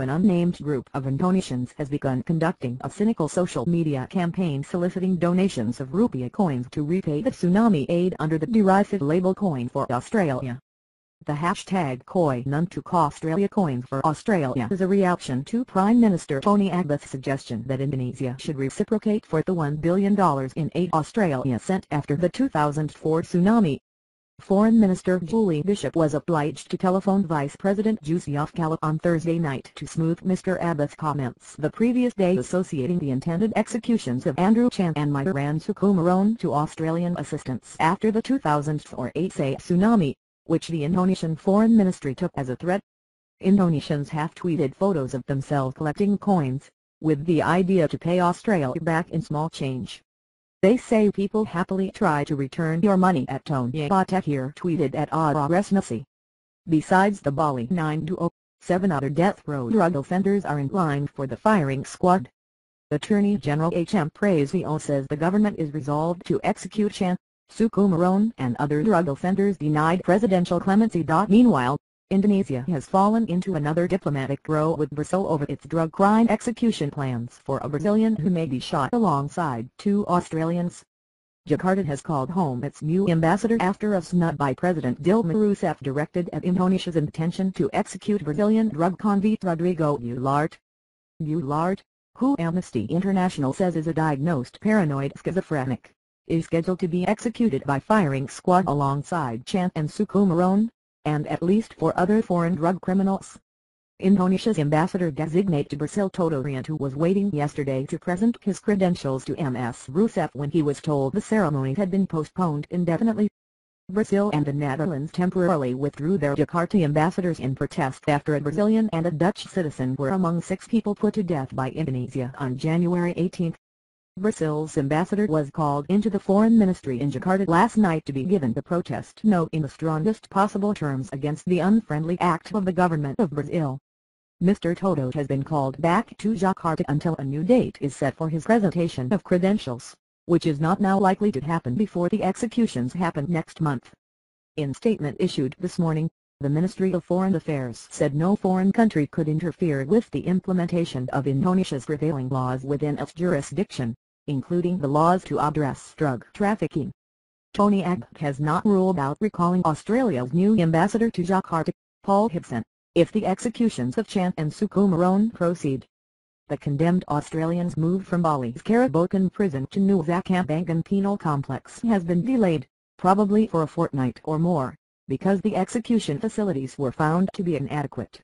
an unnamed group of Indonesians has begun conducting a cynical social media campaign soliciting donations of rupiah coins to repay the tsunami aid under the derisive label Coin for Australia. The hashtag Koi None Took Australia Coins for Australia is a reaction to Prime Minister Tony Abbott's suggestion that Indonesia should reciprocate for the $1 billion in aid Australia sent after the 2004 tsunami. Foreign Minister Julie Bishop was obliged to telephone Vice President Siap on Thursday night to smooth Mr. Abbott's comments the previous day associating the intended executions of Andrew Chan and Myran Sukumaron to Australian assistance after the 2004 Aceh tsunami, which the Indonesian Foreign Ministry took as a threat. Indonesians have tweeted photos of themselves collecting coins, with the idea to pay Australia back in small change. They say people happily try to return your money at Tony Abbott here tweeted at Resnasi. Besides the Bali Nine duo, 7 other death row drug offenders are in line for the firing squad. Attorney General H.M. Prasetyo says the government is resolved to execute Chan, Sukumaron and other drug offenders denied presidential clemency. Meanwhile, Indonesia has fallen into another diplomatic row with Brazil over its drug crime execution plans for a Brazilian who may be shot alongside 2 Australians. Jakarta has called home its new ambassador after a snub by President Dilma Rousseff directed at Indonesia's intention to execute Brazilian drug convict Rodrigo Goulart. Goulart, who Amnesty International says is a diagnosed paranoid schizophrenic, is scheduled to be executed by firing squad alongside Chan and Sukumaron, and at least 4 other foreign drug criminals. Indonesia's ambassador-designate to Brazil Toto Rianto was waiting yesterday to present his credentials to Ms. Rousseff when he was told the ceremony had been postponed indefinitely. Brazil and the Netherlands temporarily withdrew their Jakarta ambassadors in protest after a Brazilian and a Dutch citizen were among 6 people put to death by Indonesia on January 18. Brazil's ambassador was called into the foreign ministry in Jakarta last night to be given the protest note in the strongest possible terms against the unfriendly act of the government of Brazil. Mr. Toto has been called back to Jakarta until a new date is set for his presentation of credentials, which is not now likely to happen before the executions happen next month. In statement issued this morning, the Ministry of Foreign Affairs said no foreign country could interfere with the implementation of Indonesia's prevailing laws within its jurisdiction, including the laws to address drug trafficking. Tony Abbott has not ruled out recalling Australia's new ambassador to Jakarta, Paul Hibson, if the executions of Chan and Sukumaron proceed. The condemned Australians moved from Bali's Karabokan prison to Nusa Kambangan penal complex has been delayed, probably for a fortnight or more, because the execution facilities were found to be inadequate.